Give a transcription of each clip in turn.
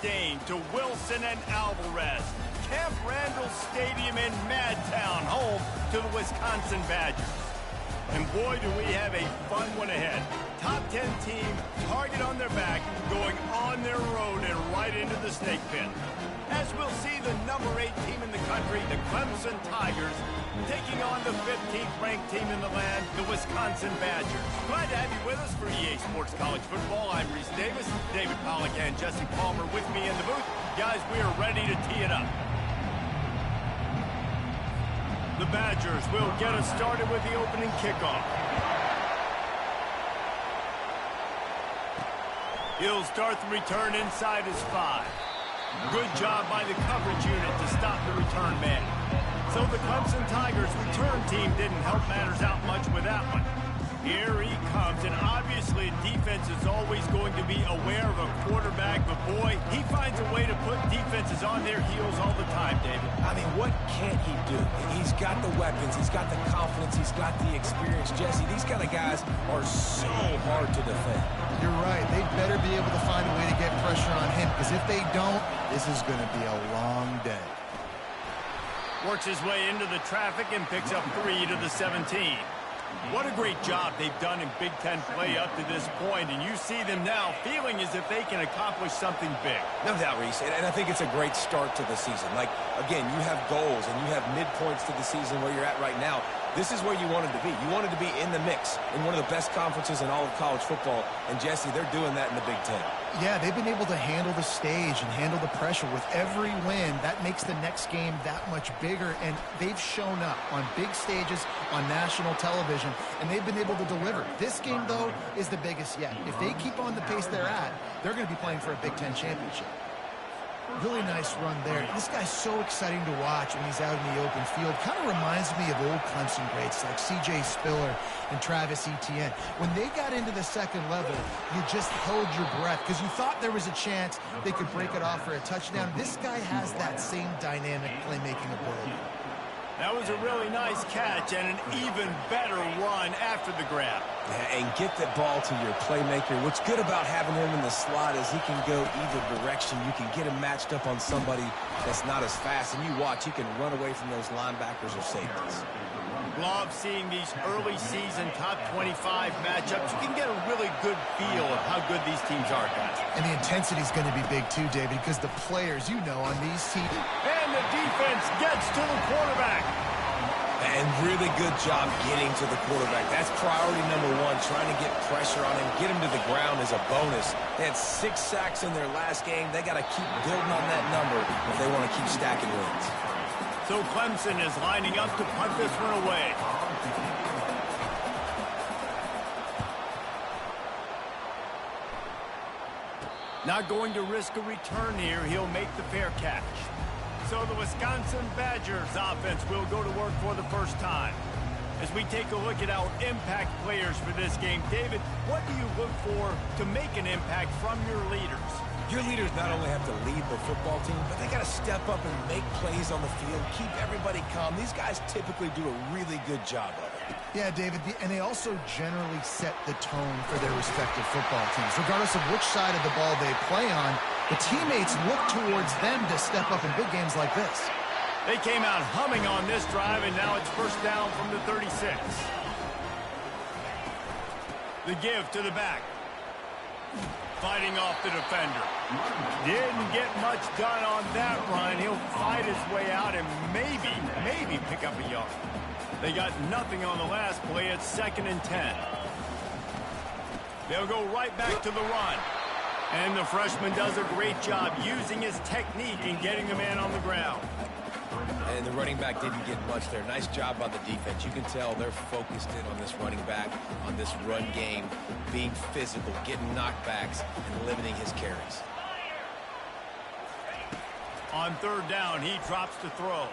Dane to Wilson and Alvarez. Camp Randall Stadium in Madtown, home to the Wisconsin Badgers. And boy, do we have a fun one ahead. Top 10 team, target on their back, going on their road and right into the snake pit. As we'll see the number 8 team in the country, the Clemson Tigers, taking on the 15th ranked team in the land, the Wisconsin Badgers. Glad to have you with us for EA Sports College Football. I'm Reese Davis, David Pollack and Jesse Palmer with me in the booth. Guys, we are ready to tee it up. The Badgers will get us started with the opening kickoff. He'll start the return inside his 5. Good job by the coverage unit to stop the return man. So the Clemson Tigers return team didn't help matters out much with that one. Here he comes, and obviously defense is always going to be aware of a quarterback, but boy, he finds a way to put defenses on their heels all the time, David. I mean, what can't he do? He's got the weapons, he's got the confidence, he's got the experience. Jesse, these kind of guys are so hard to defend. You're right. They better be able to find a way to get pressure on him, because if they don't, this is going to be a long day. Works his way into the traffic and picks up 3 to the 17. What a great job they've done in Big Ten play up to this point, and you see them now feeling as if they can accomplish something big. No doubt, Reese, and I think it's a great start to the season. Like, again, you have goals and you have midpoints to the season where you're at right now. This is where you wanted to be. You wanted to be in the mix in one of the best conferences in all of college football, and Jesse, they're doing that in the Big Ten. Yeah, they've been able to handle the stage and handle the pressure. With every win, that makes the next game that much bigger, and they've shown up on big stages on national television, and they've been able to deliver. This game, though, is the biggest yet. If they keep on the pace they're at, they're going to be playing for a Big Ten championship. Really nice run there. This guy's so exciting to watch when he's out in the open field. Kind of reminds me of old Clemson greats like C.J. Spiller and Travis Etienne. When they got into the second level, you just held your breath because you thought there was a chance they could break it off for a touchdown. This guy has that same dynamic playmaking ability. That was a really nice catch and an even better run after the grab. Yeah, and get the ball to your playmaker. What's good about having him in the slot is he can go either direction. You can get him matched up on somebody that's not as fast, and you watch, he can run away from those linebackers or safeties. Love seeing these early season top 25 matchups. You can get a really good feel of how good these teams are, guys. And the intensity is going to be big too, David, because the players, you know, on these teams. And the defense gets to the quarterback. And really good job getting to the quarterback. That's priority number 1, trying to get pressure on him. Get him to the ground is a bonus. They had 6 sacks in their last game. They got to keep building on that number if they want to keep stacking wins. So Clemson is lining up to punt this one away. Not going to risk a return here. He'll make the fair catch. So the Wisconsin Badgers offense will go to work for the first time. As we take a look at our impact players for this game, David, what do you look for to make an impact from your leaders? Your leaders not only have to lead the football team, but they got to step up and make plays on the field, keep everybody calm. These guys typically do a really good job of it. Yeah, David, and they also generally set the tone for their respective football teams. Regardless of which side of the ball they play on, the teammates look towards them to step up in big games like this. They came out humming on this drive, and now it's first down from the 36. The give to the back. Fighting off the defender. Didn't get much done on that run. He'll fight his way out and maybe pick up a yard. They got nothing on the last play. It's 2nd and 10. They'll go right back to the run. And the freshman does a great job using his technique and getting the man on the ground. And the running back didn't get much there. Nice job by the defense. You can tell they're focused in on this running back, on this run game, being physical, getting knockbacks, and limiting his carries. On 3rd down, he drops to throw.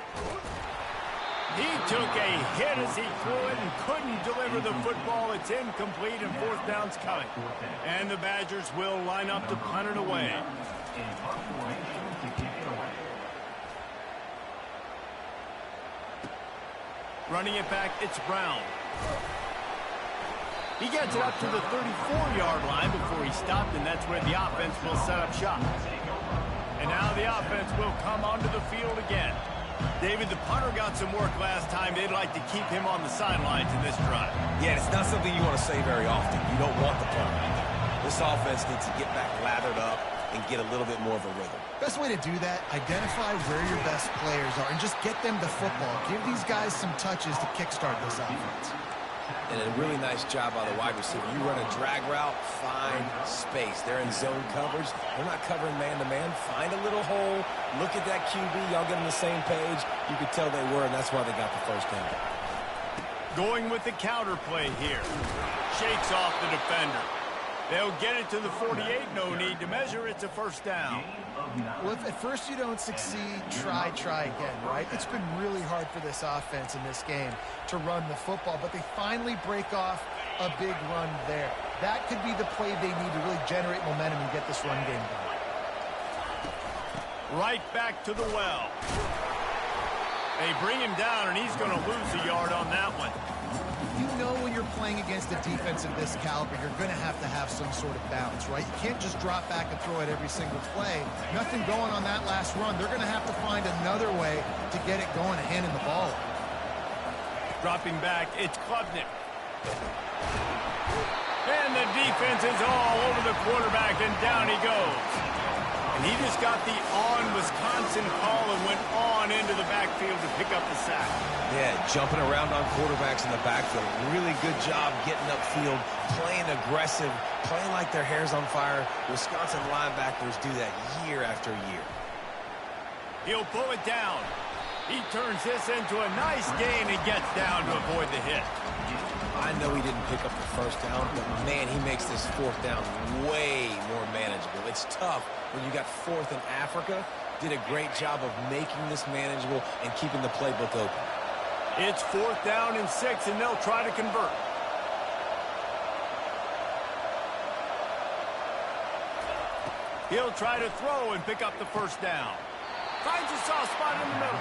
He took a hit as he threw it and couldn't deliver the football. It's incomplete, and 4th down's coming. And the Badgers will line up to punt it away. Running it back, it's Brown. He gets it up to the 34-yard line before he stopped, and that's where the offense will set up shop. the offense will come onto the field again. David, the punter got some work last time. They'd like to keep him on the sidelines in this drive. Yeah, it's not something you want to say very often. You don't want the punter out there. This offense needs to get back lathered up and get a little bit more of a rhythm. Best way to do that, identify where your best players are and just get them the football. Give these guys some touches to kickstart this offense. And a really nice job by the wide receiver. You run a drag route, find space. They're in zone coverage. They're not covering man-to-man. Find a little hole. Look at that QB. Y'all get on the same page. You could tell they were, and that's why they got the first down. Going with the counter play here. Shakes off the defender. They'll get it to the 48. No need to measure. It's a first down. Well, if at first you don't succeed, try again, right? It's been really hard for this offense in this game to run the football, but they finally break off a big run there. That could be the play they need to really generate momentum and get this run game going. Right back to the well. They bring him down, and he's going to lose a yard on that one. You know when you're playing against a defense of this caliber, you're going to have some sort of balance, right? You can't just drop back and throw it every single play. Nothing going on that last run. They're going to have to find another way to get it going and handing the ball. Dropping back, it's Klubnik. And the defense is all over the quarterback, and down he goes. And he just got the on-Wisconsin call and went on into the backfield to pick up the sack. Yeah, jumping around on quarterbacks in the backfield. Really good job getting upfield, playing aggressive, playing like their hair's on fire. Wisconsin linebackers do that year after year. He'll pull it down. He turns this into a nice gain and gets down to avoid the hit. I know he didn't pick up the first down, but man, he makes this fourth down way more manageable. It's tough when you got fourth in Africa. Did a great job of making this manageable and keeping the playbook open. It's 4th down and 6, and they'll try to convert. He'll try to throw and pick up the first down. Finds a soft spot in the middle.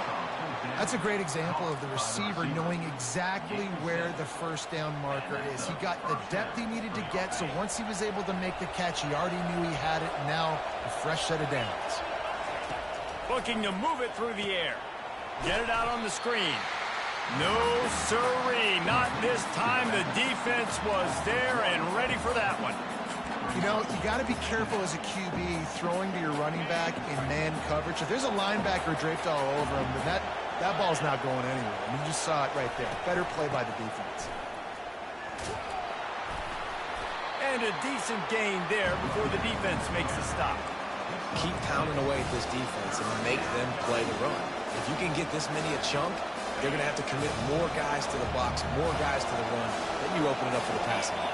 That's a great example of the receiver knowing exactly where the first down marker is. He got the depth he needed to get, so once he was able to make the catch, he already knew he had it, and now a fresh set of downs. Looking to move it through the air. Get it out on the screen. No siree, not this time. The defense was there and ready for that one. You know, you got to be careful as a QB throwing to your running back in man coverage. If there's a linebacker draped all over him, then that ball's not going anywhere. I mean, you just saw it right there. Better play by the defense. And a decent gain there before the defense makes a stop. Keep pounding away at this defense and make them play the run. If you can get this many a chunk, they're going to have to commit more guys to the box, more guys to the run. Then you open it up for the passing game.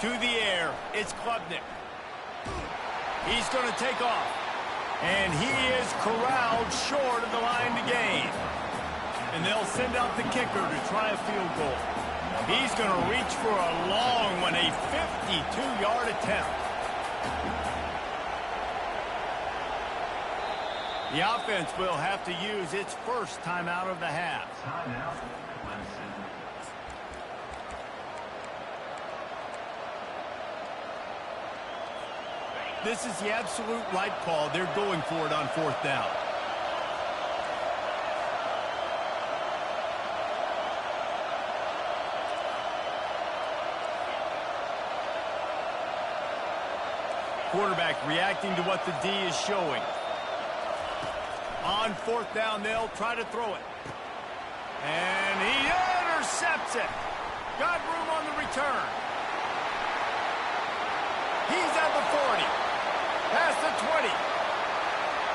To the air, it's Klubnik. He's going to take off. And he is corralled short of the line to gain. And they'll send out the kicker to try a field goal. He's going to reach for a long one, a 52-yard attempt. The offense will have to use its first timeout of the half. Timeout, Clemson. This is the absolute right call. They're going for it on 4th down. Quarterback reacting to what the D is showing. On 4th down, they'll try to throw it. And he intercepts it. Got room on the return. He's at the 40. Past the 20.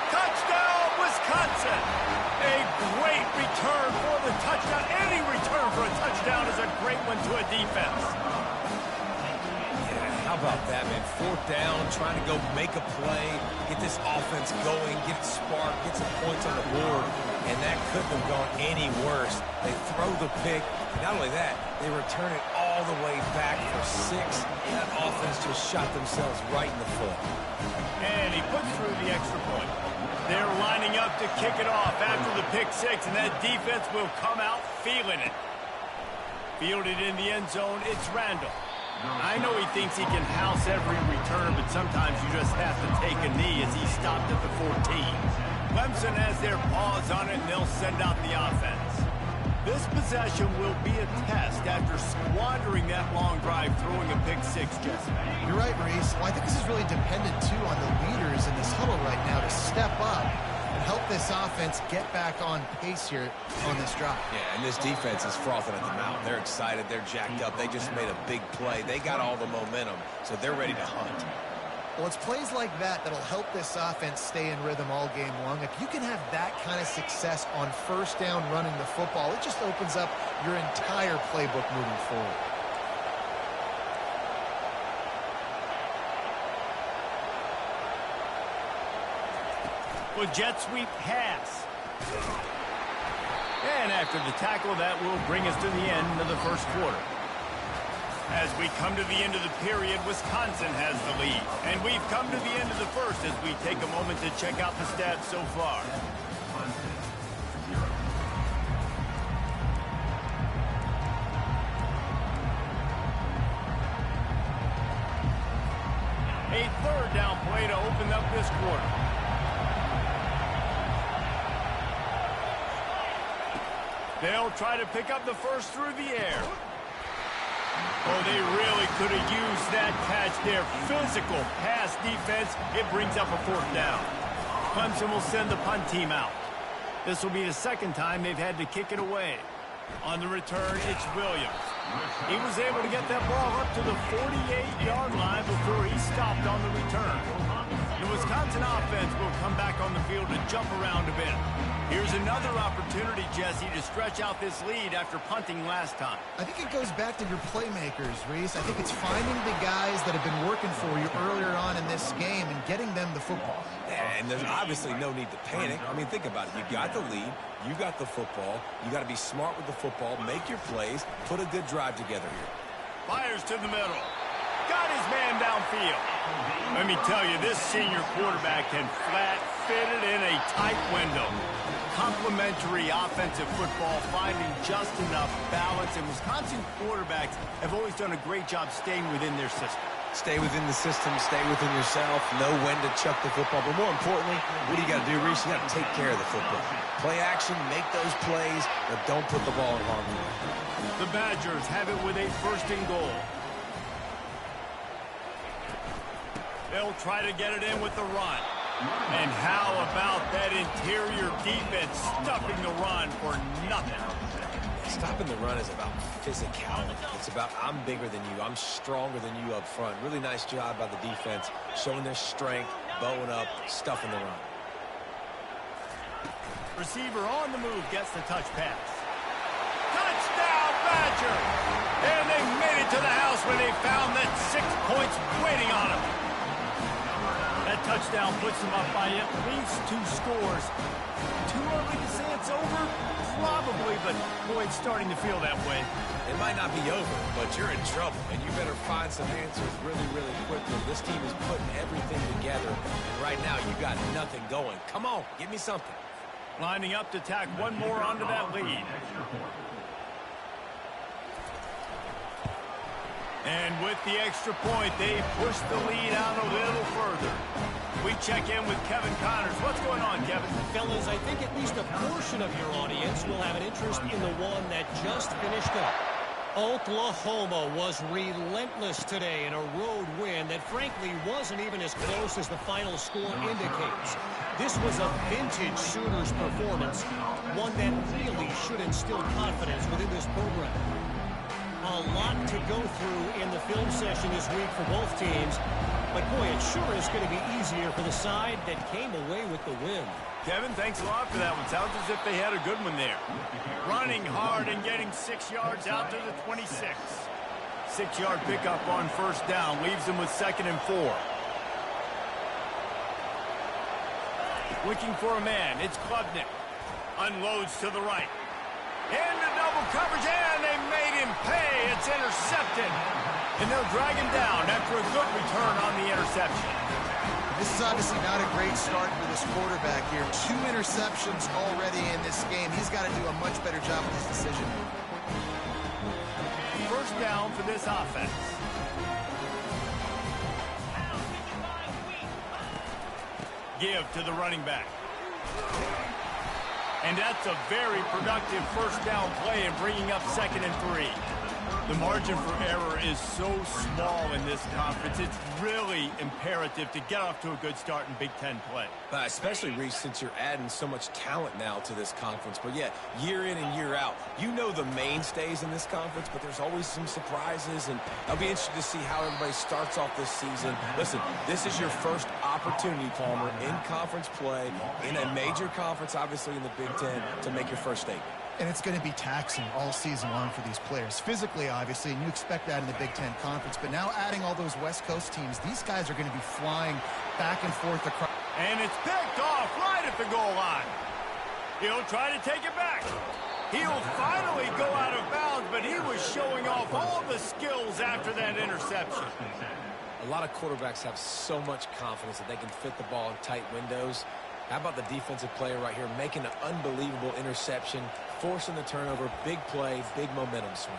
Touchdown, Wisconsin. A great return for the touchdown. Any return for a touchdown is a great one to a defense. Yeah, How about that, man? Fourth down, trying to go make a play, get this offense going, get it sparked, get some points on the board, and that couldn't have gone any worse. They throw the pick. Not only that, they return it all the way back for 6. That offense just shot themselves right in the foot. And he puts through the extra point. They're lining up to kick it off after the pick 6, and that defense will come out feeling it. Fielded in the end zone, it's Randall. I know he thinks he can house every return, but sometimes you just have to take a knee as he stopped at the 14. Clemson has their paws on it, and they'll send out the offense. This possession will be a test after squandering that long drive throwing a pick 6, Jesse. You're right, Reese. Well, I think this is really dependent, too, on the leaders in this huddle right now to step up and help this offense get back on pace here on this drive. Yeah, and this defense is frothing at the mouth. They're excited. They're jacked up. They just made a big play. They got all the momentum, so they're ready to hunt. Well, it's plays like that that'll help this offense stay in rhythm all game long. If you can have that kind of success on first down running the football, it just opens up your entire playbook moving forward. Well, jet sweep pass. And after the tackle, that will bring us to the end of the first quarter. As we come to the end of the period, Wisconsin has the lead. And we've come to the end of the first as we take a moment to check out the stats so far. A third down play to open up this quarter. They'll try to pick up the first through the air. Oh, they really could have used that catch there. Physical pass defense. It brings up a fourth down. Clemson will send the punt team out. This will be the second time they've had to kick it away. On the return, it's Williams. He was able to get that ball up to the 48-yard line before he stopped on the return. The Wisconsin offense will come back on the field to jump around a bit. Here's another opportunity, Jesse, to stretch out this lead after punting last time. I think it goes back to your playmakers, Reese. I think it's finding the guys that have been working for you earlier on in this game and getting them the football. And there's obviously no need to panic. I mean, think about it. You got the lead. You got the football. You got to be smart with the football. Make your plays. Put a good drive together here. Fires to the middle. Got his man downfield. Let me tell you, this senior quarterback can flat fit it in a tight window. Complementary offensive football, finding just enough balance, and Wisconsin quarterbacks have always done a great job staying within their system. Stay within the system, stay within yourself, know when to chuck the football. But more importantly, what do you got to do, Reese? You got to take care of the football. Play action, make those plays, but don't put the ball in harm's way. The Badgers have it with a first and goal. They'll try to get it in with the run. And how about that interior defense stuffing the run for nothing? Stopping the run is about physicality. It's about I'm bigger than you. I'm stronger than you up front. Really nice job by the defense, showing their strength, bowing up, stuffing the run. Receiver on the move gets the touch pass. Touchdown, Badger! And they made it to the house when they found that 6 points waiting on them. That touchdown puts them up by at least 2 scores. Too early to say it's over? Probably, but boy, it's starting to feel that way. It might not be over, but you're in trouble, and you better find some answers really, really quickly. This team is putting everything together, and right now you got nothing going. Come on, give me something. Lining up to tack one more onto that lead. And with the extra point, they push the lead out a little further. We check in with Kevin Connors. What's going on, Kevin? Fellas, I think at least a portion of your audience will have an interest in the one that just finished up. Oklahoma was relentless today in a road win that frankly wasn't even as close as the final score indicates. This was a vintage Sooners performance, one that really should instill confidence within this program. A lot to go through in the film session this week for both teams, but boy, it sure is going to be easier for the side that came away with the win. Kevin, thanks a lot for that one. Sounds as if they had a good one there. Running hard and getting 6 yards out to the 26. 6-yard pickup on first down. Leaves them with 2nd and 4. Looking for a man. It's Klubnik. Unloads to the right. Into double coverage, and they made him pay. It's intercepted. And they'll drag him down after a good return on the interception. This is obviously not a great start for this quarterback here. 2 interceptions already in this game. He's got to do a much better job with his decision. First down for this offense. Give to the running back. And that's a very productive first down play and bringing up 2nd and 3. The margin for error is so small in this conference. It's really imperative to get off to a good start in Big Ten play. Especially, Reese, since you're adding so much talent now to this conference. But, yeah, year in and year out, you know the mainstays in this conference, but there's always some surprises. And I'll be interested to see how everybody starts off this season. Listen, this is your first opportunity, Palmer, in conference play, in a major conference, obviously in the Big Ten, to make your first statement. And it's going to be taxing all season long for these players. Physically, obviously, and you expect that in the Big Ten Conference. But now adding all those West Coast teams, these guys are going to be flying back and forth across. And it's picked off right at the goal line. He'll try to take it back. He'll finally go out of bounds, but he was showing off all the skills after that interception. A lot of quarterbacks have so much confidence that they can fit the ball in tight windows. How about the defensive player right here making an unbelievable interception, forcing the turnover, big play, big momentum swing.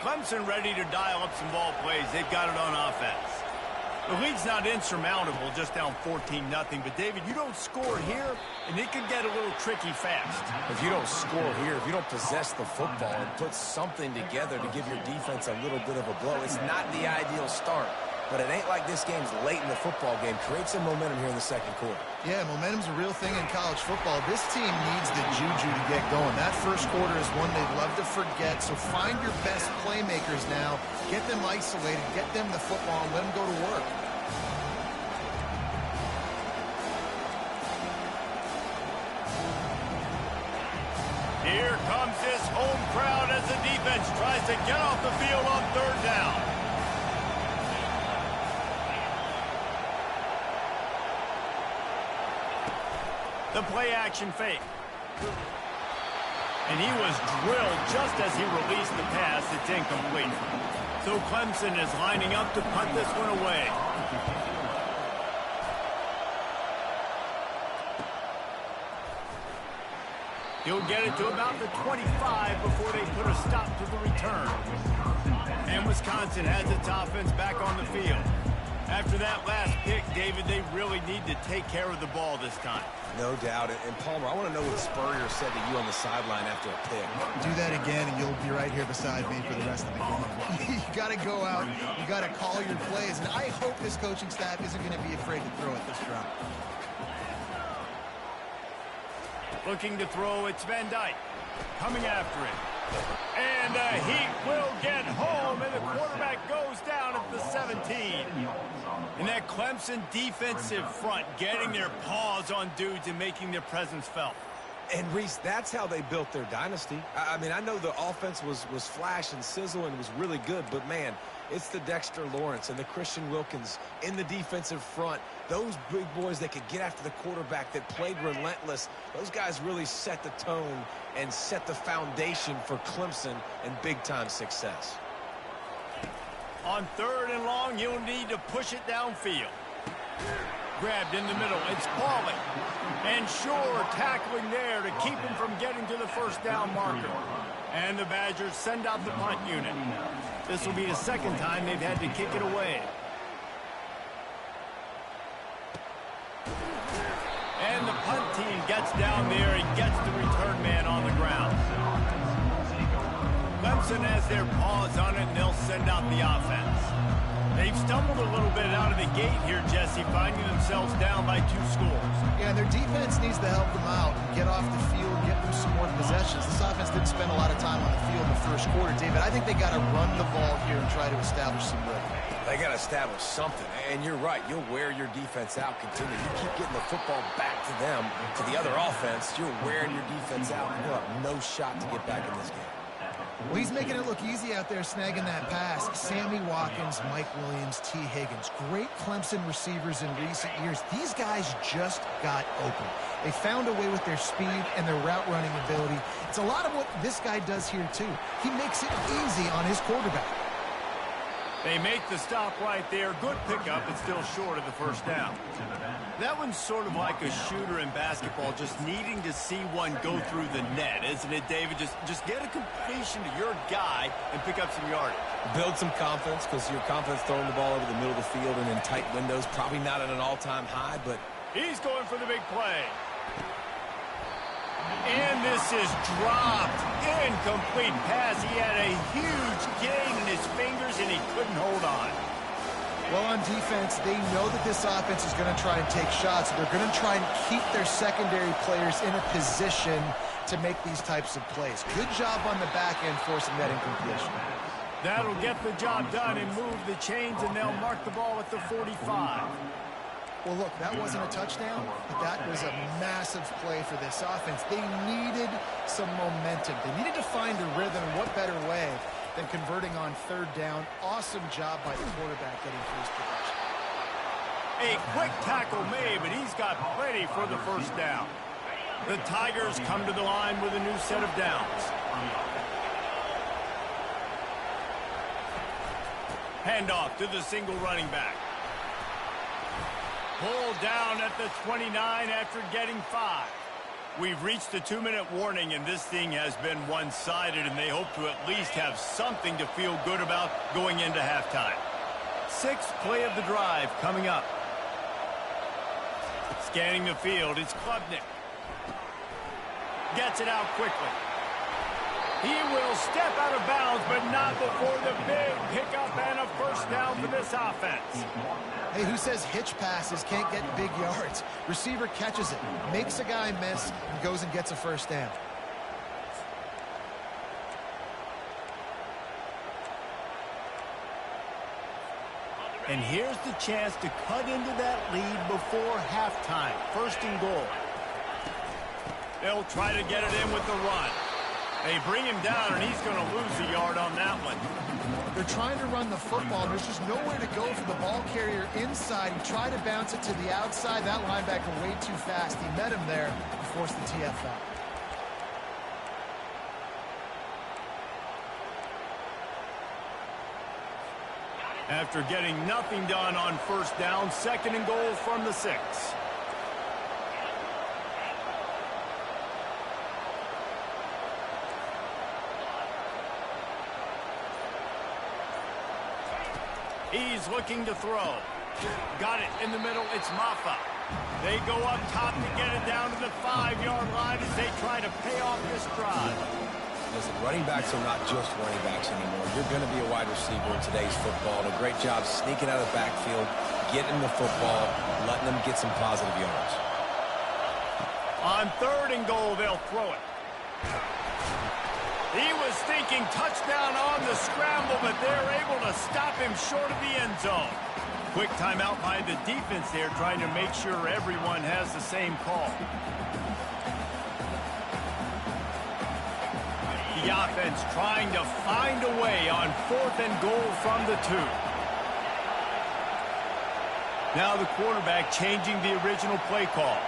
Clemson ready to dial up some ball plays. They've got it on offense. The lead's not insurmountable, just down 14-0. But, David, you don't score here, and it could get a little tricky fast. If you don't score here, if you don't possess the football and put something together to give your defense a little bit of a blow, it's not the ideal start. But it ain't like this game's late in the football game. Create some momentum here in the second quarter. Yeah, momentum's a real thing in college football. This team needs the juju to get going. That first quarter is one they'd love to forget. So find your best playmakers now. Get them isolated. Get them the football and let them go to work. Here comes this home crowd as the defense tries to get off the field on 3rd down. The play action fake. And he was drilled just as he released the pass. It's incomplete. So Clemson is lining up to punt this one away. He'll get it to about the 25 before they put a stop to the return. And Wisconsin has its offense back on the field. After that last pick, David, they really need to take care of the ball this time. No doubt. And Palmer, I want to know what Spurrier said to you on the sideline after a pick. Do that again, and you'll be right here beside me for the rest of the game. You got to go out. You got to call your plays. And I hope this coaching staff isn't going to be afraid to throw at this drop. Looking to throw, it's Van Dyke. Coming after it. And the Heat will get home, and the quarterback goes down at the 17. And that Clemson defensive front getting their paws on dudes and making their presence felt. And, Reese, that's how they built their dynasty. I mean, I know the offense was flash and sizzle and was really good, but, man, it's the Dexter Lawrence and the Christian Wilkins in the defensive front. Those big boys that could get after the quarterback, that played relentless, those guys really set the tone and set the foundation for Clemson and big-time success. On 3rd and long, you'll need to push it downfield. Grabbed in the middle. It's Pauly. And Shore tackling there to keep him from getting to the first down marker. And the Badgers send out the punt unit. This will be the 2nd time they've had to kick it away. And the punt team gets down there and gets the return man on the ground. Clemson has their paws on it, and they'll send out the offense. They've stumbled a little bit out of the gate here, Jesse, finding themselves down by 2 scores. Yeah, and their defense needs to help them out, get off the field, get them some more possessions. This offense didn't spend a lot of time on the field in the first quarter, David. I think they got to run the ball here and try to establish some rhythm. They got to establish something. And you're right. You'll wear your defense out continually. You keep getting the football back to them, to the other offense. You're wearing your defense out. And you'll have no shot to get back in this game. Well, he's making it look easy out there snagging that pass. Sammy Watkins, Mike Williams, T. Higgins. Great Clemson receivers in recent years. These guys just got open. They found a way with their speed and their route running ability. It's a lot of what this guy does here, too. He makes it easy on his quarterback. They make the stop right there. Good pickup, but still short of the first down. That one's sort of like a shooter in basketball, just needing to see one go through the net, isn't it, David? Just get a completion to your guy and pick up some yardage. Build some confidence, because your confidence throwing the ball over the middle of the field and in tight windows, probably not at an all-time high, but... He's going for the big play. And this is dropped. Incomplete pass. He had a huge gain in his fingers, and he couldn't hold on. Well, on defense, they know that this offense is going to try and take shots. They're going to try and keep their secondary players in a position to make these types of plays. Good job on the back end forcing that incompletion. That'll get the job done and move the chains, and they'll mark the ball at the 45. Well, look, that wasn't a touchdown, but that was a massive play for this offense. They needed some momentum. They needed to find a rhythm, and what better way than converting on third down. Awesome job by the quarterback getting through his production. A quick tackle made, but he's got plenty for the first down. The Tigers come to the line with a new set of downs. Handoff to the single running back. Pulled down at the 29 after getting 5. We've reached the 2-minute warning, and this thing has been one-sided, and they hope to at least have something to feel good about going into halftime. 6th play of the drive coming up. Scanning the field, it's Klubnik. Gets it out quickly. He will step out of bounds, but not before the big pickup and a first down for this offense. Hey, who says hitch passes can't get big yards? Receiver catches it, makes a guy miss, and goes and gets a first down. And here's the chance to cut into that lead before halftime. 1st and goal. They'll try to get it in with the run. They bring him down, and he's going to lose a yard on that one. They're trying to run the football, and there's just nowhere to go for the ball carrier inside. He tried to bounce it to the outside. That linebacker way too fast. He met him there and forced the TFL. After getting nothing done on first down, 2nd and goal from the 6. He's looking to throw. Got it in the middle. It's Maffa. They go up top to get it down to the 5-yard line as they try to pay off this drive. Listen, running backs are not just running backs anymore. You're going to be a wide receiver in today's football. And a great job sneaking out of the backfield, getting the football, letting them get some positive yards. On 3rd and goal, they'll throw it. He was thinking touchdown on the scramble, but they're able to stop him short of the end zone. Quick timeout by the defense there, trying to make sure everyone has the same call. The offense trying to find a way on 4th and goal from the 2. Now the quarterback changing the original play call.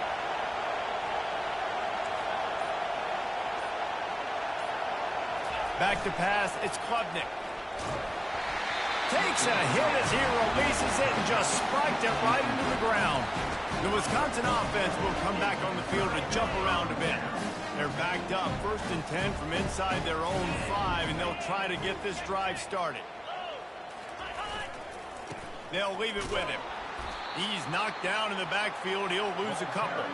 Back to pass, it's Klubnik. Takes a hit as he releases it and just spiked it right into the ground. The Wisconsin offense will come back on the field to jump around a bit. They're backed up, 1st and 10 from inside their own 5, and they'll try to get this drive started. They'll leave it with him. He's knocked down in the backfield. He'll lose a couple.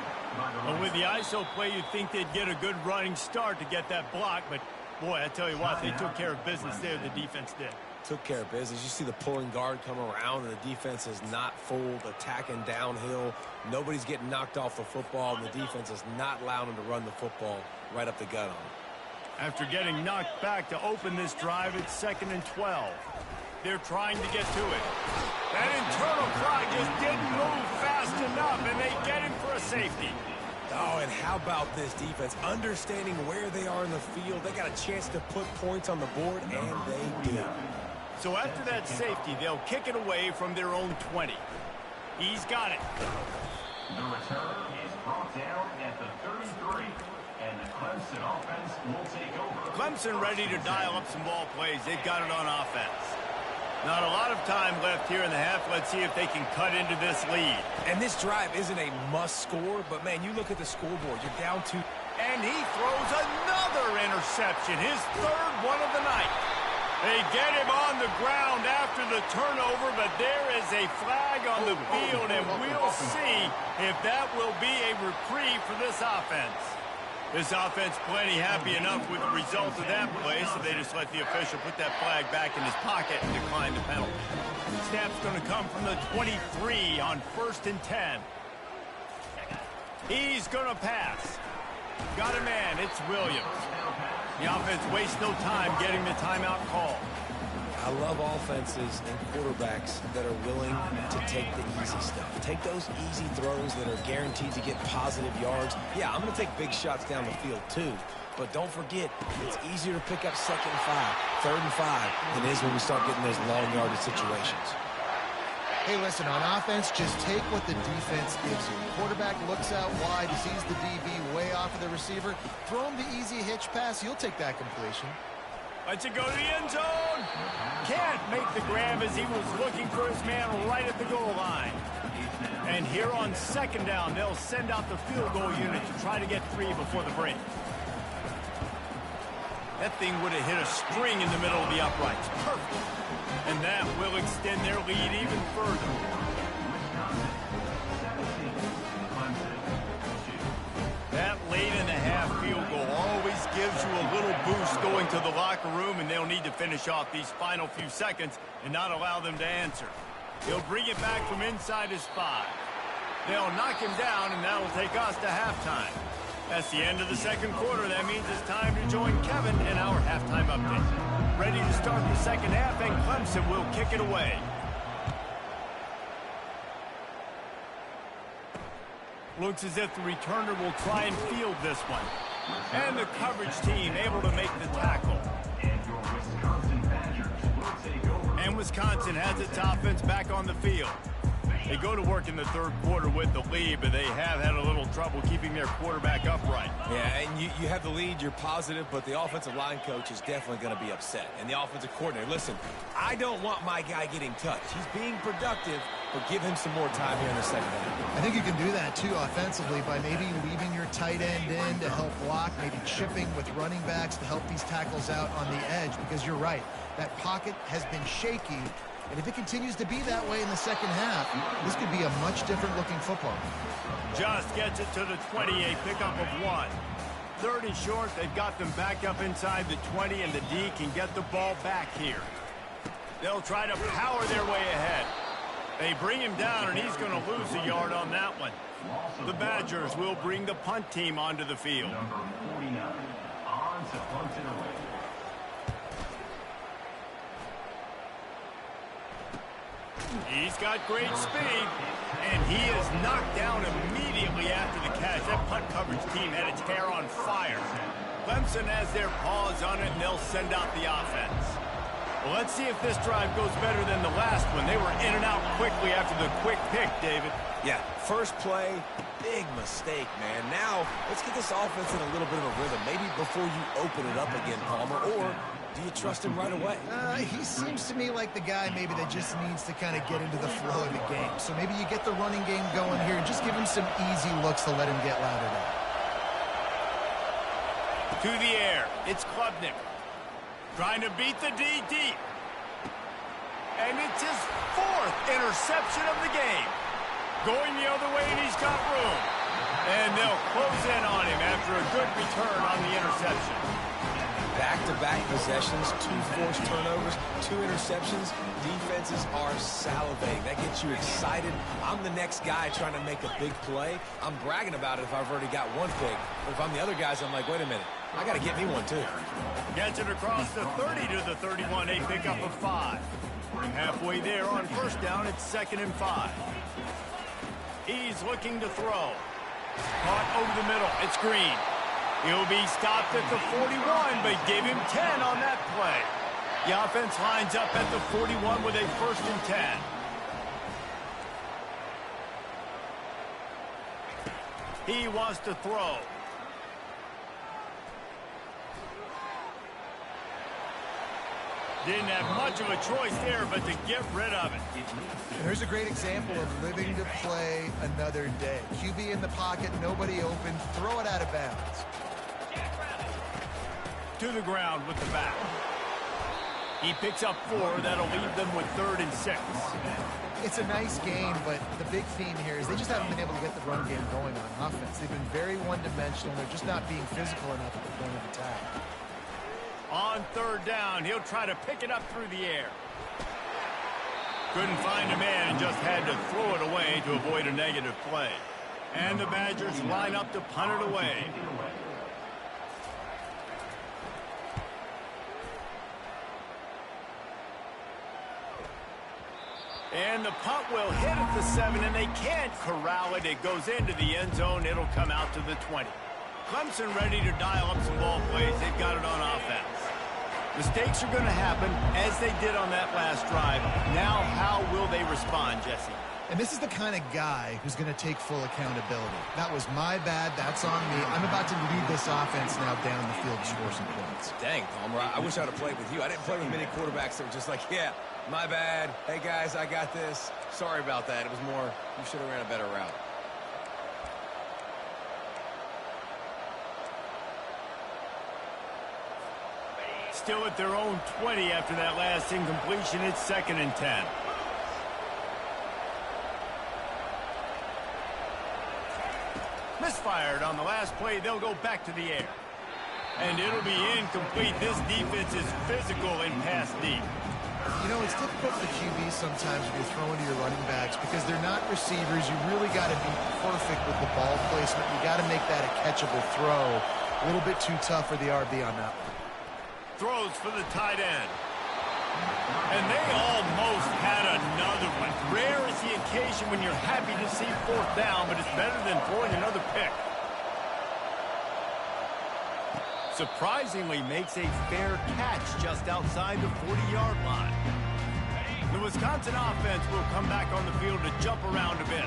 But with the ISO play, you'd think they'd get a good running start to get that block, but boy, I tell you what, they took care of business there, the defense did. Took care of business. You see the pulling guard come around, and the defense is not fooled, attacking downhill. Nobody's getting knocked off the football, and the defense is not allowing them to run the football right up the gut on them. After getting knocked back to open this drive, it's 2nd and 12. They're trying to get to it. That internal clock just didn't move fast enough, and they get him for a safety. Oh, and how about this defense? Understanding where they are in the field. They got a chance to put points on the board, and they did. So after that safety, they'll kick it away from their own 20. He's got it. The return is brought down at the 33, and the Clemson offense will take over. Clemson ready to dial up some ball plays. They've got it on offense. Not a lot of time left here in the half. Let's see if they can cut into this lead. And this drive isn't a must score, but, man, you look at the scoreboard. You're down 2. And he throws another interception, his third one of the night. They get him on the ground after the turnover, but there is a flag on the field, and we'll see if that will be a reprieve for this offense. This offense plenty happy enough with the result of that play, so they just let the official put that flag back in his pocket and decline the penalty. Snap's going to come from the 23 on 1st and 10. He's going to pass. Got a man. It's Williams. The offense wastes no time getting the timeout call. I love offenses and quarterbacks that are willing to take the easy stuff. Take those easy throws that are guaranteed to get positive yards. Yeah, I'm going to take big shots down the field too. But don't forget, it's easier to pick up 2nd and 5, 3rd and 5 than it is when we start getting those long yardage situations. Hey, listen, on offense, just take what the defense gives you. Quarterback looks out wide, sees the DB way off of the receiver. Throw him the easy hitch pass. You'll take that completion. Let's it go to the end zone. Can't make the grab as he was looking for his man right at the goal line. And here on 2nd down, they'll send out the field goal unit to try to get 3 before the break. That thing would have hit a string in the middle of the uprights. Perfect. And that will extend their lead even further. That late in the half field goal always gives you a little boost going to the locker room, and they'll need to finish off these final few seconds and not allow them to answer. They'll bring it back from inside his 5. They'll knock him down, and that'll take us to halftime. That's the end of the 2nd quarter. That means it's time to join Kevin in our halftime update. Ready to start the 2nd half, and Clemson will kick it away. Looks as if the returner will try and field this one. And the coverage team able to make the tackle. And Wisconsin has its offense back on the field. They go to work in the 3rd quarter with the lead, but they have had a little trouble keeping their quarterback upright. Yeah, and you have the lead, you're positive, but the offensive line coach is definitely going to be upset. And the offensive coordinator, listen, I don't want my guy getting touched. He's being productive, but give him some more time here in the 2nd half. I think you can do that, too, offensively, by maybe leaving your tight end in to help block, maybe chipping with running backs to help these tackles out on the edge, because you're right. That pocket has been shaky. And if it continues to be that way in the 2nd half, this could be a much different looking football. Just gets it to the 20, a pickup of 1. 30 short, they've got them back up inside the 20, and the D can get the ball back here. They'll try to power their way ahead. They bring him down, and he's going to lose a yard on that one. The Badgers will bring the punt team onto the field. Number 49, on to punt it away. He's got great speed, and he is knocked down immediately after the catch. That punt coverage team had its hair on fire. Clemson has their paws on it, and they'll send out the offense. Well, let's see if this drive goes better than the last one. They were in and out quickly after the quick pick, David. Yeah, first play, big mistake, man. Now, let's get this offense in a little bit of a rhythm. Maybe before you open it up again, Palmer, or do you trust him right away? He seems to me like the guy maybe that just needs to kind of get into the flow of the game. So maybe you get the running game going here and just give him some easy looks to let him get louder down. To the air, it's Klubnik. Trying to beat the D deep. And it's his 4th interception of the game. Going the other way, and he's got room. And they'll close in on him after a good return on the interception. Back-to-back possessions, 2 forced turnovers, 2 interceptions. Defenses are salivating. That gets you excited. I'm the next guy trying to make a big play. I'm bragging about it if I've already got 1 pick. But if I'm the other guys, I'm like, wait a minute. I got to get me one, too. Gets it across the 30 to the 31. A pickup of 5. Halfway there on first down, it's 2nd and 5. He's looking to throw. Caught over the middle. It's Green. He'll be stopped at the 41, but give him 10 on that play. The offense lines up at the 41 with a 1st and 10. He wants to throw. Didn't have much of a choice there, but to get rid of it. Here's a great example of living to play another day. QB in the pocket, nobody open, throw it out of bounds. To the ground with the back. He picks up 4. That'll leave them with 3rd and 6. It's a nice game, but the big theme here is they just haven't been able to get the run game going on offense. They've been very one-dimensional. They're just not being physical enough at the point of attack. On 3rd down, he'll try to pick it up through the air. Couldn't find a man and just had to throw it away to avoid a negative play. And the Badgers line up to punt it away. And the punt will hit at the 7, and they can't corral it. It goes into the end zone. It'll come out to the 20. Clemson ready to dial up some ball plays. They've got it on offense. Mistakes are going to happen, as they did on that last drive. Now, how will they respond, Jesse? And this is the kind of guy who's going to take full accountability. That was my bad. That's on me. I'm about to lead this offense now down the field to score some points. Dang, Palmer, I wish I would have played with you. I didn't play with many quarterbacks that were just like, yeah, my bad. Hey, guys, I got this. Sorry about that. It was more, you should have ran a better route. Still at their own 20 after that last incompletion. It's 2nd and 10. Misfired on the last play. They'll go back to the air. And it'll be incomplete. This defense is physical and pass deep. You know, it's difficult for QBs sometimes when you're throwing to your running backs because they're not receivers. You really got to be perfect with the ball placement. You got to make that a catchable throw. A little bit too tough for the RB on that one. Throws for the tight end. And they almost had another one. Rare is the occasion when you're happy to see 4th down, but it's better than throwing another pick. Surprisingly makes a fair catch just outside the 40-yard line. The Wisconsin offense will come back on the field to jump around a bit.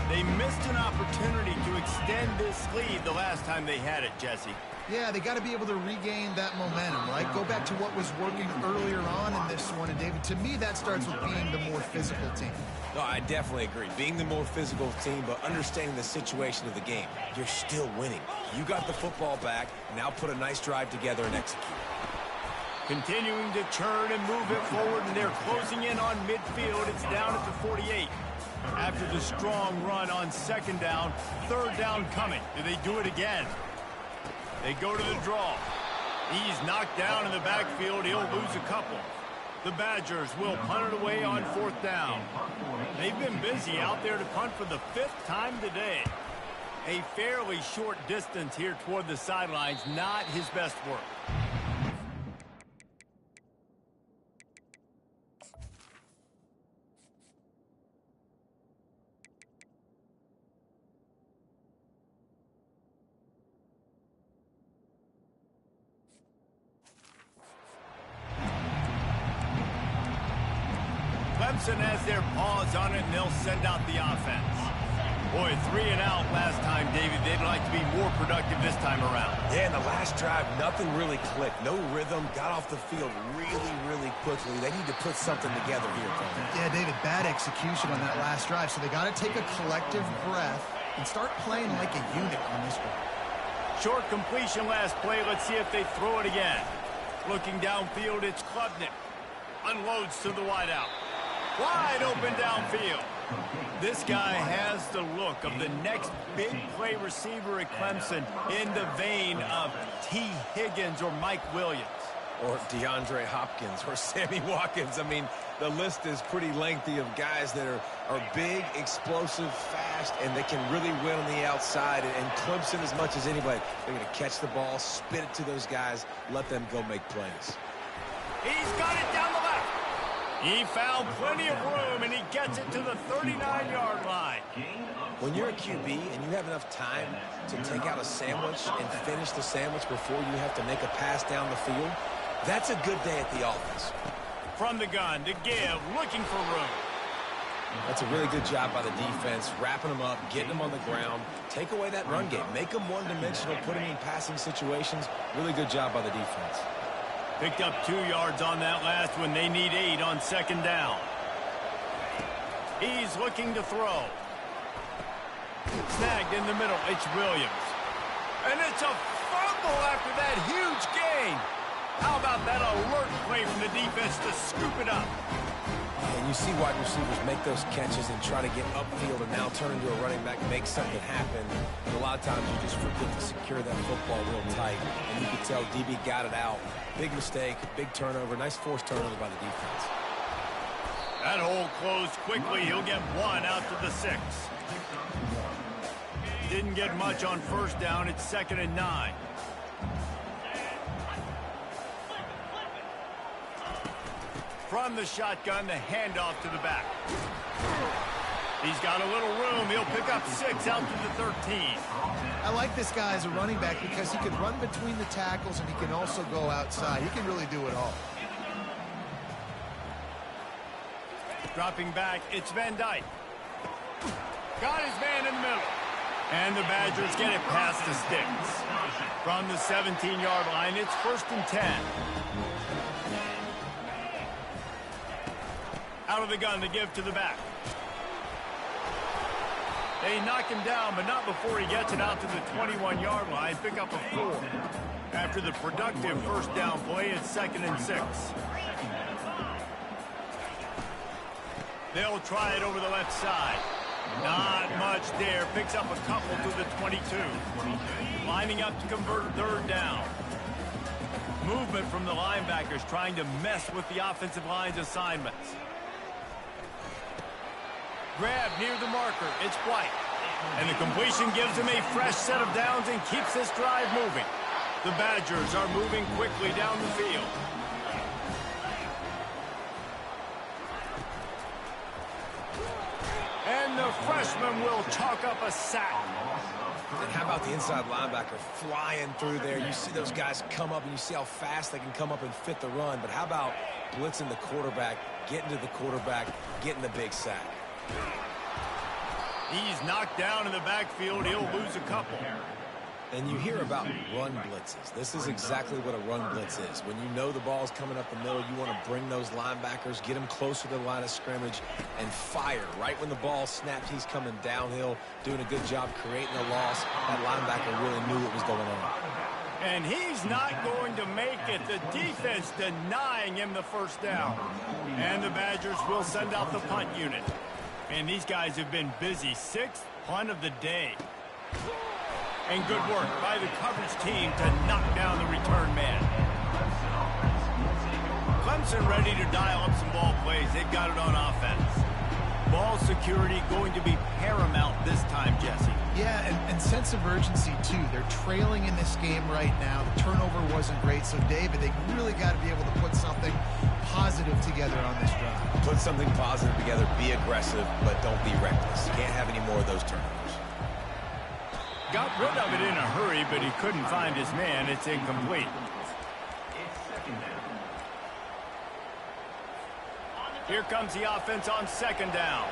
They missed an opportunity to extend this lead the last time they had it, Jesse. Yeah, they got to be able to regain that momentum, right? Go back to what was working earlier on in this one. And, David, to me, that starts with being the more physical team. No, I definitely agree. Being the more physical team, but understanding the situation of the game. You're still winning. You got the football back. Now put a nice drive together and execute. Continuing to churn and move it forward, and they're closing in on midfield. It's down at the 48. After the strong run on 2nd down, 3rd down coming. Do they do it again? They go to the draw. He's knocked down in the backfield. He'll lose a couple. The Badgers will punt it away on 4th down. They've been busy out there to punt for the 5th time today. A fairly short distance here toward the sidelines. Not his best work. Clemson has their paws on it, and they'll send out the offense. Boy, 3 and out last time, David. They'd like to be more productive this time around. Yeah, in the last drive, nothing really clicked. No rhythm. Got off the field really, really quickly. They need to put something together here, Coleman. Yeah, David, bad execution on that last drive. So they got to take a collective breath and start playing like a unit on this one. Short completion last play. Let's see if they throw it again. Looking downfield, it's Klubnik. Unloads to the wideout. Wide open downfield. This guy has the look of the next big play receiver at Clemson in the vein of T. Higgins or Mike Williams. or DeAndre Hopkins, or Sammy Watkins. I mean, the list is pretty lengthy of guys that are big, explosive, fast, and they can really win on the outside. And Clemson, as much as anybody, they're going to catch the ball, spit it to those guys, let them go make plays. He's got it down the left. He found plenty of room, and he gets it to the 39-yard line. When you're a QB and you have enough time to take out a sandwich and finish the sandwich before you have to make a pass down the field, that's a good day at the office. From the gun to give, looking for room. That's a really good job by the defense, wrapping them up, getting them on the ground. Take away that run game. Make them one-dimensional, put them in passing situations. Really good job by the defense. Picked up 2 yards on that last one. They need 8 on second down. He's looking to throw. Snagged in the middle. It's Williams. And it's a fumble after that huge gain. How about that alert play from the defense to scoop it up? And you see wide receivers make those catches and try to get upfield and now turn into a running back, make something happen. And a lot of times you just forget to secure that football real tight. And you can tell DB got it out. Big mistake, big turnover, nice forced turnover by the defense. That hole closed quickly. He'll get 1 out to the 6. Didn't get much on first down. It's 2nd and 9. From the shotgun, the handoff to the back. He's got a little room. He'll pick up 6 out to the 13. I like this guy as a running back because he can run between the tackles and he can also go outside. He can really do it all. Dropping back, it's Van Dyke. Got his man in the middle. And the Badgers get it past the sticks. From the 17-yard line, it's 1st and 10. Out of the gun to give to the back. They knock him down, but not before he gets it out to the 21-yard line. Pick up a 4. After the productive first down play, it's 2nd and 6. They'll try it over the left side. Not much there. Picks up a couple to the 22. Lining up to convert 3rd down. Movement from the linebackers trying to mess with the offensive line's assignments. Grab near the marker. It's White. And the completion gives him a fresh set of downs and keeps this drive moving. The Badgers are moving quickly down the field. And the freshman will chalk up a sack. And how about the inside linebacker flying through there? You see those guys come up, and you see how fast they can come up and fit the run. But how about blitzing the quarterback, getting to the quarterback, getting the big sack? He's knocked down in the backfield. He'll lose a couple. And you hear about run blitzes. This is exactly what a run blitz is. When you know the ball's coming up the middle, you want to bring those linebackers, get them closer to the line of scrimmage, and fire. Right when the ball snaps, he's coming downhill, doing a good job creating a loss. That linebacker really knew what was going on. And he's not going to make it. The defense denying him the first down. And the Badgers will send out the punt unit. And these guys have been busy. 6th punt of the day. And good work by the coverage team to knock down the return man. Clemson ready to dial up some ball plays. They've got it on offense. Ball security going to be paramount this time, Jesse. Yeah, and sense of urgency, too. They're trailing in this game right now. The turnover wasn't great. So, David, they really got to be able to put something positive together on this drive. Put something positive together. Be aggressive, but don't be reckless. You can't have any more of those turnovers. Got rid of it in a hurry, but he couldn't find his man. It's incomplete. Here comes the offense on 2nd down.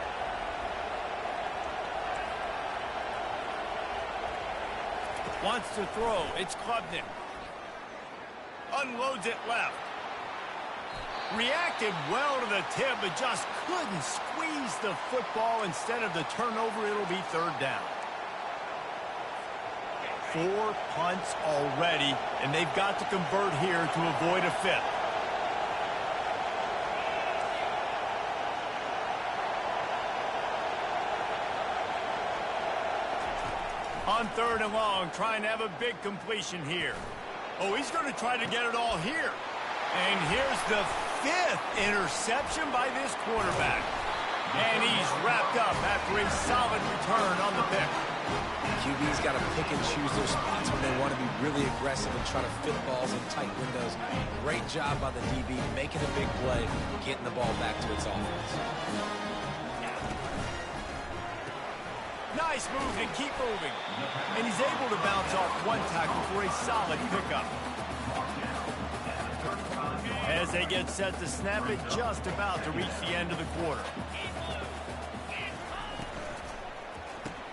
Wants to throw. It's Klubnik. Unloads it left. Reacted well to the tip, but just couldn't squeeze the football. Instead of the turnover, it'll be 3rd down. 4 punts already, and they've got to convert here to avoid a 5th. On 3rd and long, trying to have a big completion here. Oh, he's going to try to get it all here. And here's the 5th interception by this quarterback. And he's wrapped up after a solid return on the pick. QB's got to pick and choose their spots when they want to be really aggressive and try to fit balls in tight windows. Great job by the DB, making a big play, getting the ball back to its offense. Nice move to keep moving. And he's able to bounce off one tackle for a solid pickup. As they get set to snap it, just about to reach the end of the quarter.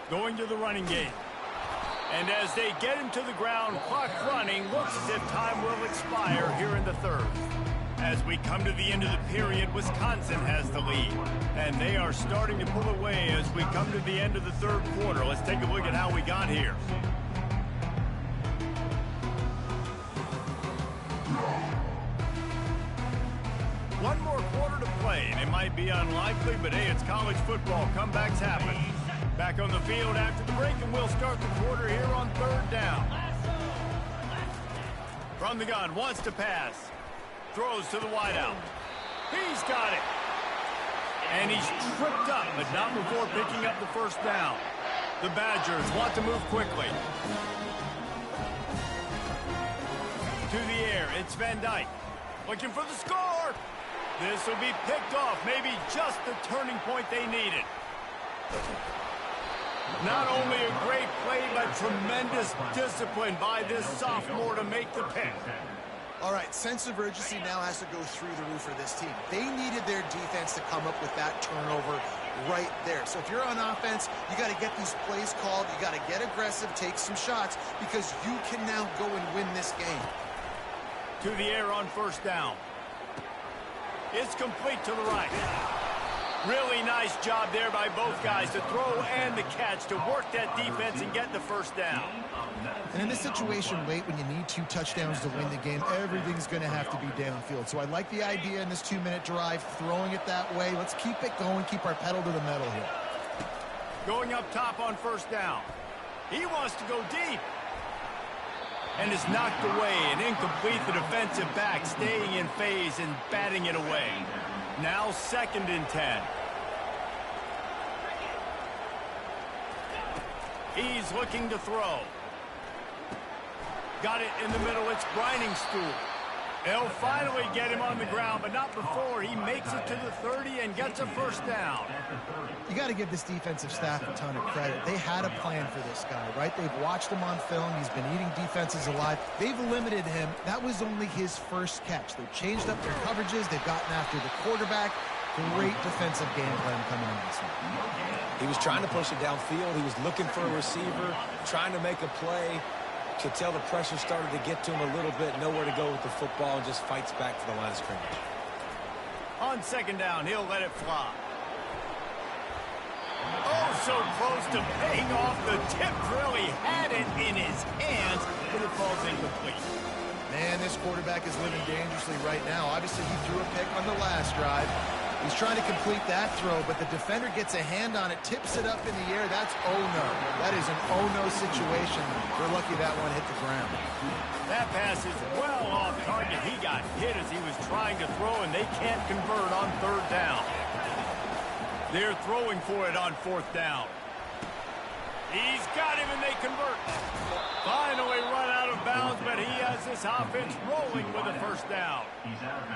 Going to the running game. And as they get him to the ground, clock running, looks as if time will expire here in the third. As we come to the end of the period, Wisconsin has the lead. And they are starting to pull away as we come to the end of the third quarter. Let's take a look at how we got here. One more quarter to play, and it might be unlikely, but hey, it's college football. Comebacks happen. Back on the field after the break, and we'll start the quarter here on third down. From the gun, wants to pass. Throws to the wideout. He's got it. And he's tripped up, but not before picking up the first down. The Badgers want to move quickly. To the air, it's Van Dyke. Looking for the score. This will be picked off, maybe just the turning point they needed. Not only a great play, but tremendous discipline by this sophomore to make the pick. All right, sense of urgency now has to go through the roof for this team. They needed their defense to come up with that turnover right there. So if you're on offense, you got to get these plays called. You got to get aggressive, take some shots, because you can now go and win this game. To the air on first down. It's complete to the right. Really nice job there by both guys to throw and the catch to work that defense and get the first down. And in this situation late when you need 2 touchdowns to win the game, everything's going to have to be downfield. So I like the idea in this 2-minute drive, throwing it that way. Let's keep it going, keep our pedal to the metal here. Going up top on first down. He wants to go deep. And is knocked away and incomplete. The defensive back staying in phase and batting it away. Now 2nd and 10. He's looking to throw. Got it in the middle. It's grinding stool. They'll finally get him on the ground, but not before he makes it to the 30 and gets a first down. You got to give this defensive staff a ton of credit. They had a plan for this guy, right? They've watched him on film. He's been eating defenses alive. They've limited him. That was only his first catch. They've changed up their coverages. They've gotten after the quarterback. Great defensive game plan coming in this one. He was trying to push it downfield. He was looking for a receiver, trying to make a play. Could tell the pressure started to get to him a little bit. Nowhere to go with the football and just fights back to the line of scrimmage. On 2nd down, he'll let it fly. Oh, so close to paying off. The tip really had it in his hands, but it falls incomplete. Man, this quarterback is living dangerously right now. Obviously, he threw a pick on the last drive. He's trying to complete that throw, but the defender gets a hand on it, tips it up in the air. That's oh-no. That is an oh-no situation. We're lucky that one hit the ground. That pass is well off target. He got hit as he was trying to throw, and they can't convert on 3rd down. They're throwing for it on 4th down. He's got him, and they convert. Finally run out of bounds, but he has this offense rolling with a first down.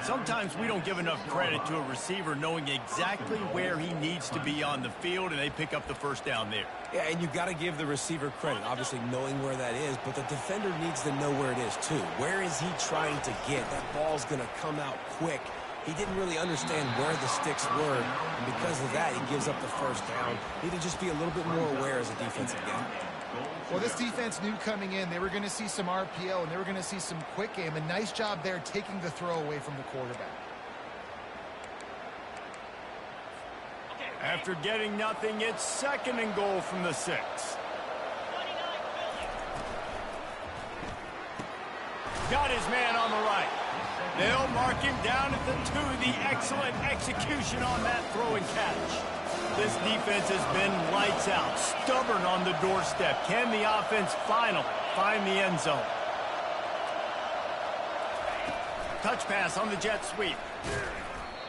Sometimes we don't give enough credit to a receiver knowing exactly where he needs to be on the field, and they pick up the first down there. Yeah, and you've got to give the receiver credit, obviously knowing where that is, but the defender needs to know where it is too. Where is he trying to get? That ball's going to come out quick. He didn't really understand where the sticks were, and because of that, he gives up the first down. Need to just be a little bit more aware as a defensive guy. Well, this defense knew coming in they were going to see some RPO, and they were going to see some quick game. A nice job there taking the throw away from the quarterback. After getting nothing, it's 2nd and goal from the 6. Got his man on the right. They'll mark him down at the 2. The excellent execution on that throw and catch. This defense has been lights out, stubborn on the doorstep. Can the offense finally find the end zone? Touch pass on the jet sweep.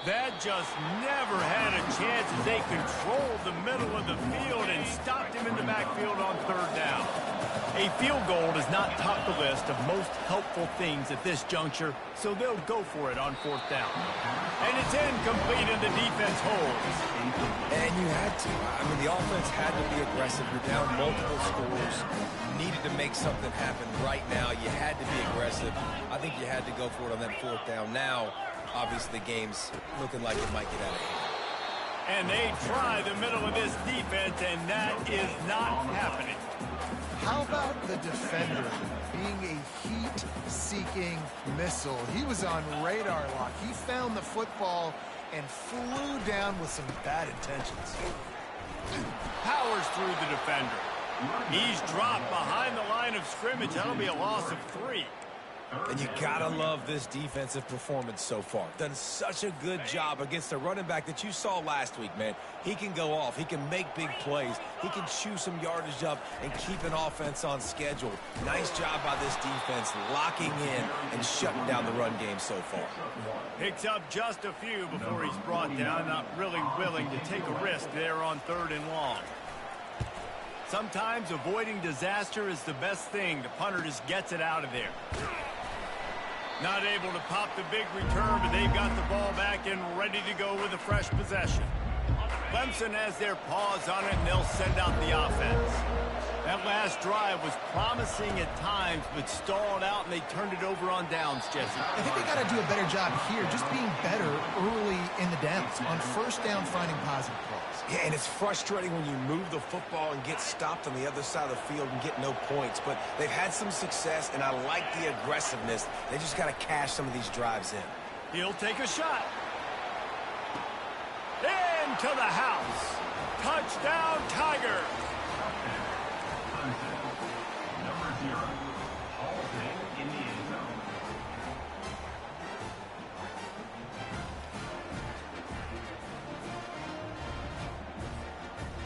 That just never had a chance as they controlled the middle of the field and stopped him in the backfield on third down. A field goal does not top the list of most helpful things at this juncture, so they'll go for it on fourth down. And it's incomplete and the defense holds. And you had to. I mean, the offense had to be aggressive. You're down multiple scores. You needed to make something happen right now. You had to be aggressive. I think you had to go for it on that fourth down. Now, obviously, the game's looking like it might get out of hand. And they try the middle of this defense, and that is not happening. How about the defender being a heat-seeking missile? He was on radar lock. He found the football and flew down with some bad intentions. Powers through the defender. He's dropped behind the line of scrimmage. That'll be a loss of 3. And you gotta love this defensive performance so far. Done such a good job against a running back that you saw last week, man. He can go off. He can make big plays. He can chew some yardage up and keep an offense on schedule. Nice job by this defense locking in and shutting down the run game so far. Picks up just a few before he's brought down. Not really willing to take a risk there on 3rd and long. Sometimes avoiding disaster is the best thing. The punter just gets it out of there. Not able to pop the big return, but they've got the ball back and ready to go with a fresh possession. Clemson has their paws on it, and they'll send out the offense. That last drive was promising at times, but stalled out, and they turned it over on downs, Jesse. I think they got to do a better job here, just being better early in the downs, on first down finding positive plays. Yeah, and it's frustrating when you move the football and get stopped on the other side of the field and get no points. But they've had some success, and I like the aggressiveness. They just got to cash some of these drives in. He'll take a shot. Into the house. Touchdown, Tigers. Number 0. Halting in the end zone.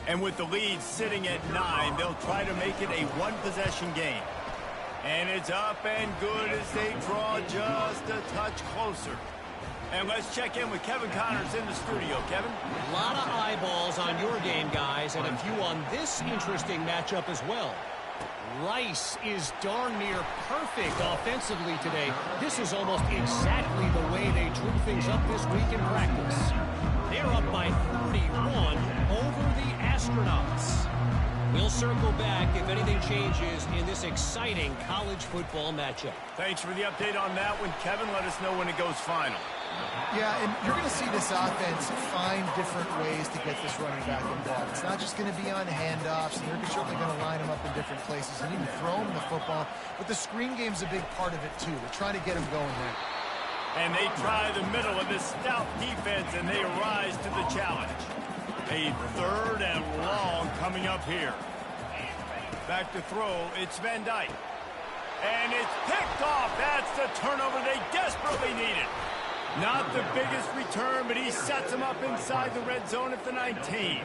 And with the lead sitting at 9, they'll try to make it a one-possession game. And it's up and good as they draw just a touch closer. And let's check in with Kevin Connors in the studio. Kevin? A lot of eyeballs on your game, guys, and a few on this interesting matchup as well. Rice is darn near perfect offensively today. This is almost exactly the way they drew things up this week in practice. They're up by 31 over the Astronauts. We'll circle back if anything changes in this exciting college football matchup. Thanks for the update on that one, Kevin. Let us know when it goes final. Yeah, and you're going to see this offense find different ways to get this running back involved. It's not just going to be on handoffs, and they're certainly going to line him up in different places and even throw him the football. But the screen game's a big part of it, too. They're trying to get him going now. And they try the middle of this stout defense, and they rise to the challenge. A 3rd and long coming up here. Back to throw, it's Van Dyke. And it's picked off. That's the turnover they desperately needed. Not the biggest return, but he sets them up inside the red zone at the 19.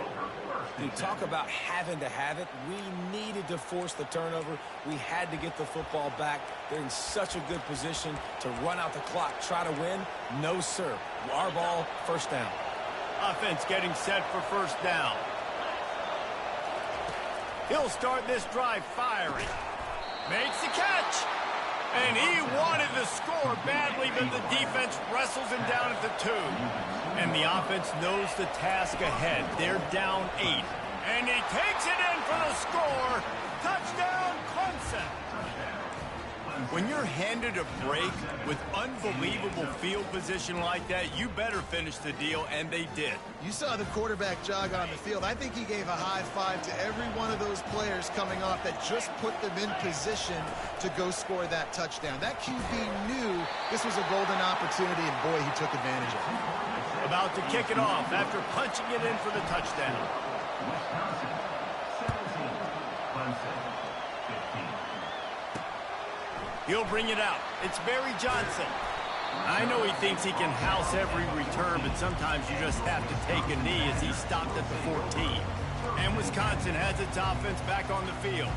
You talk about having to have it. We needed to force the turnover. We had to get the football back. They're in such a good position to run out the clock, try to win. No, sir. Our ball, first down. Offense getting set for first down. He'll start this drive firing. Makes the catch. And he wanted the score badly, but the defense wrestles him down at the 2. And the offense knows the task ahead. They're down 8. And he takes it in for the score. Touchdown, Clemson. When you're handed a break with unbelievable field position like that, you better finish the deal, and they did. You saw the quarterback jog on the field. I think he gave a high five to every one of those players coming off that just put them in position to go score that touchdown. That QB knew this was a golden opportunity, and boy, he took advantage of it. About to kick it off after punching it in for the touchdown. Wisconsin 17, Clemson 15. He'll bring it out. It's Barry Johnson. I know he thinks he can house every return, but sometimes you just have to take a knee as he stopped at the 14. And Wisconsin has its offense back on the field.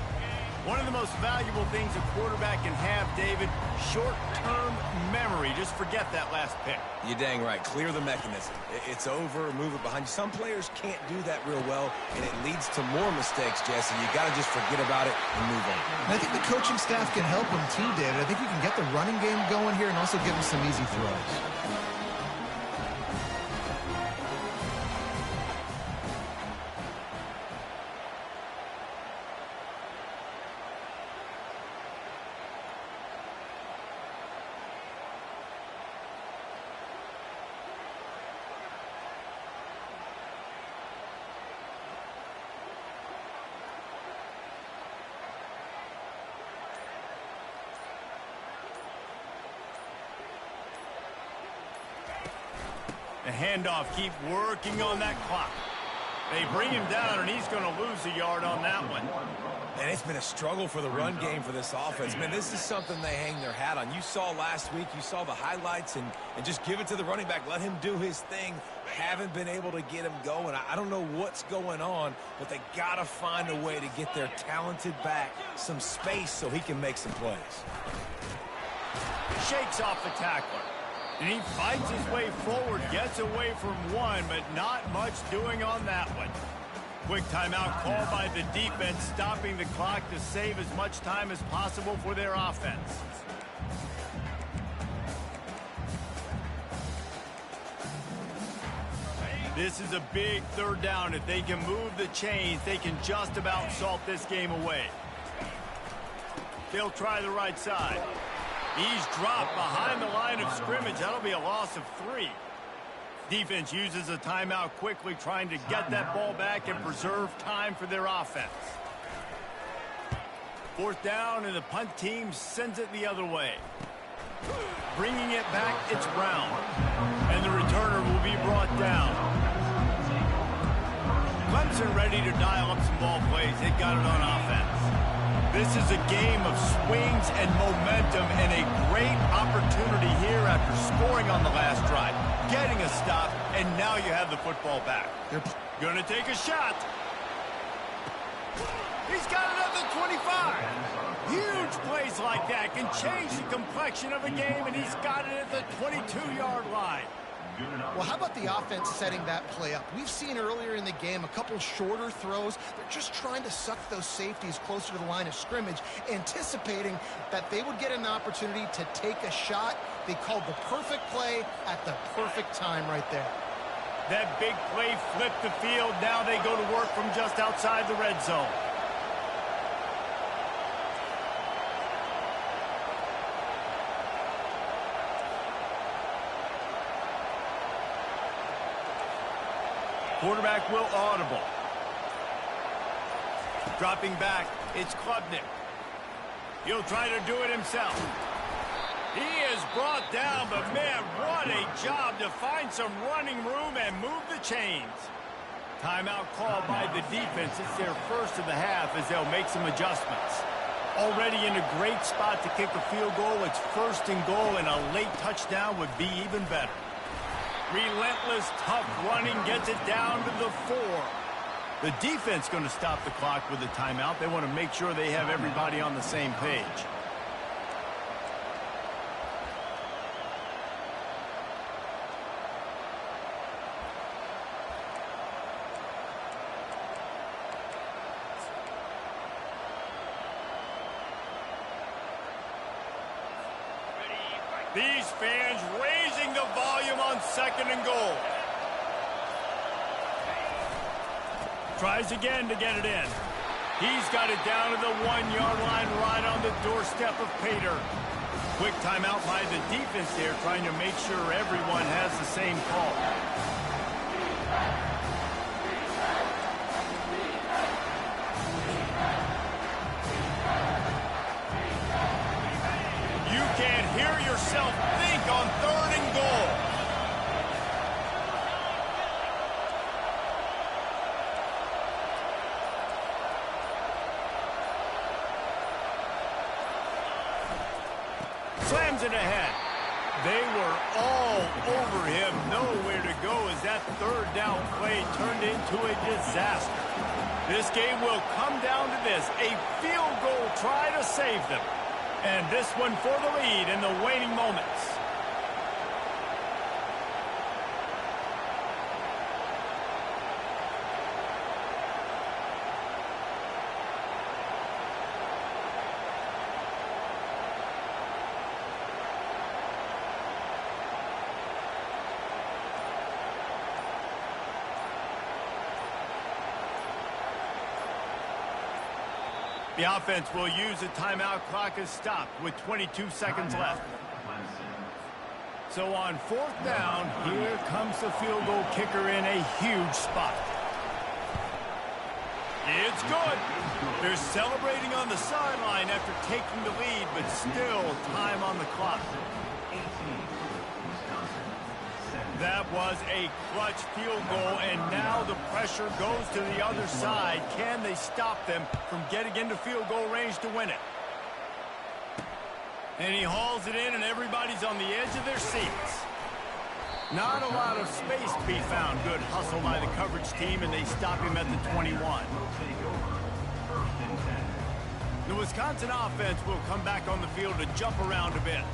One of the most valuable things a quarterback can have David, short-term memory. Just forget that last pick. You're dang right. Clear the mechanism. It's over, move it behind you. Some players can't do that real well, and it leads to more mistakes, Jesse. You got to just forget about it and move on. And I think the coaching staff can help him too, David. I think you can get the running game going here and also give him some easy throws. The handoff, keep working on that clock. They bring him down, and he's going to lose a yard on that one. And it's been a struggle for the run game for this offense. Man, this is something they hang their hat on. You saw last week, you saw the highlights, and just give it to the running back. Let him do his thing. Haven't been able to get him going. I don't know what's going on, but they got to find a way to get their talented back some space so he can make some plays. Shakes off the tackler. And he fights his way forward, gets away from one, but not much doing on that one. Quick timeout called by the defense, stopping the clock to save as much time as possible for their offense. This is a big third down. If they can move the chains, they can just about salt this game away. They'll try the right side. He's dropped behind the line of scrimmage. That'll be a loss of 3. Defense uses a timeout quickly, trying to get that ball back and preserve time for their offense. 4th down, and the punt team sends it the other way. Bringing it back, it's Brown. And the returner will be brought down. Clemson ready to dial up some ball plays. They got it on offense. This is a game of swings and momentum, and a great opportunity here after scoring on the last drive, getting a stop, and now you have the football back. They're going to take a shot. He's got it at the 25. Huge plays like that can change the complexion of a game, and he's got it at the 22-yard line. Well, how about the offense setting that play up? We've seen earlier in the game a couple shorter throws. They're just trying to suck those safeties closer to the line of scrimmage, anticipating that they would get an opportunity to take a shot. They called the perfect play at the perfect time right there. That big play flipped the field. Now they go to work from just outside the red zone. Quarterback will audible. Dropping back, it's Klubnik. He'll try to do it himself. He is brought down, but man, what a job to find some running room and move the chains. Timeout called by the defense. It's their first of the half as they'll make some adjustments. Already in a great spot to kick a field goal. It's 1st and goal, and a late touchdown would be even better. Relentless, tough running gets it down to the 4. The defense going to stop the clock with a timeout. They want to make sure they have everybody on the same page. These fans raising the volume on 2nd and goal. Tries again to get it in. He's got it down to the 1-yard line right on the doorstep of Pater. Quick timeout by the defense there, trying to make sure everyone has the same call. You can't hear yourself think on 3rd and goal. Slams it ahead. They were all over him. Nowhere to go as that 3rd down play turned into a disaster. This game will come down to this, a field goal try to save them. And this one for the lead in the waning moments. The offense will use a timeout. Clock is stopped with 22 seconds left. So on 4th down, here comes the field goal kicker in a huge spot. It's good. They're celebrating on the sideline after taking the lead, but still time on the clock. That was a clutch field goal, and now the pressure goes to the other side. Can they stop them from getting into field goal range to win it? And he hauls it in, and everybody's on the edge of their seats. Not a lot of space to be found. Good hustle by the coverage team, and they stop him at the 21. The Wisconsin offense will come back on the field to jump around a bit.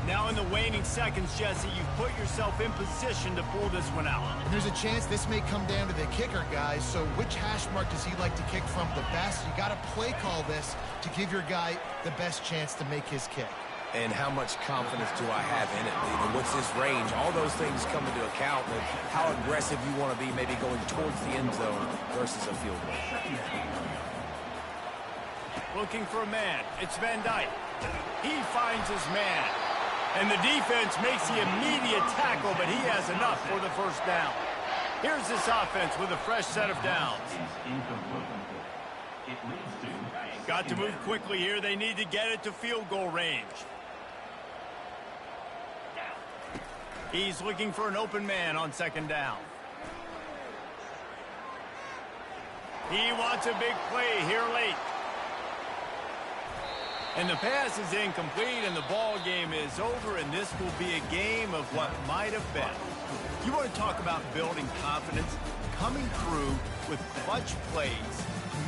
Now in the waning seconds, Jesse, you've put yourself in position to pull this one out. And there's a chance this may come down to the kicker, guys. So which hash mark does he like to kick from the best? You got to play call this to give your guy the best chance to make his kick. And how much confidence do I have in it? You know, what's his range? All those things come into account with how aggressive you want to be, maybe going towards the end zone versus a field goal. Looking for a man. It's Van Dyke. He finds his man. And the defense makes the immediate tackle, but he has enough for the first down. Here's this offense with a fresh set of downs. Got to move quickly here. They need to get it to field goal range. He's looking for an open man on 2nd down. He wants a big play here late. And the pass is incomplete, and the ball game is over, and this will be a game of what might have been. You want to talk about building confidence? Coming through with clutch plays,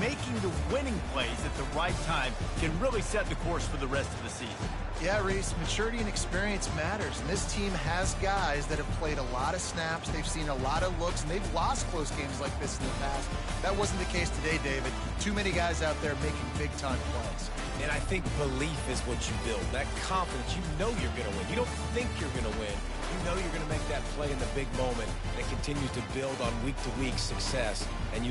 making the winning plays at the right time can really set the course for the rest of the season. Yeah, Reese, maturity and experience matters, and this team has guys that have played a lot of snaps. They've seen a lot of looks, and they've lost close games like this in the past. That wasn't the case today, David. Too many guys out there making big-time plays. And I think belief is what you build. That confidence, you know you're going to win. You don't think you're going to win. You know you're going to make that play in the big moment that continues to build on week-to-week success. And you look